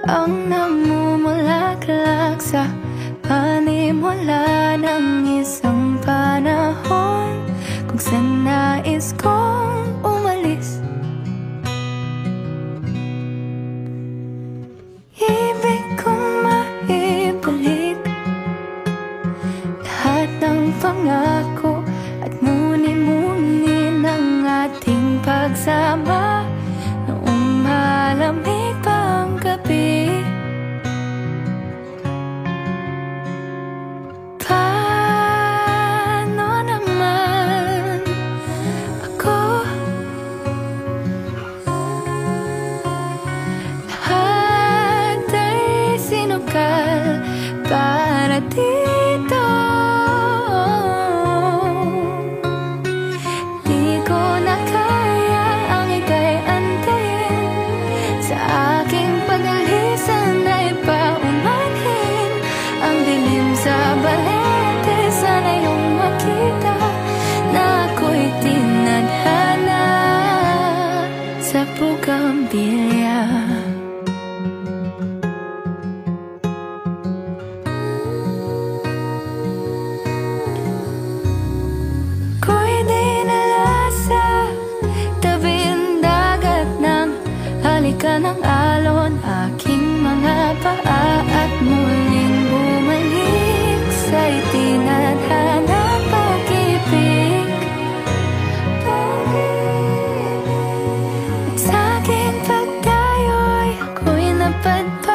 ang namumulaklak sa panimula ng isang panahon kung saan nais kong umalis. Ibig kong maibalik lahat ng pangako at muni-muni ng ating pagsama noong malamig pa ang gabi. Paano naman ako? Lahat ay sinukal para dito. Di ko na kaya ang ika'y antayin. Sa aking pag-alisan ay paumanhin ang dilim sa balete. Sana iyong makita na ako'y tinadhana sa bugambilya. Ako'y dinala sa tabing dagat ng halikan ng alon, aking mga paa at muling bumalik sa itinadhana pag-ibig. At sa aking pagdayo'y ako'y napadpad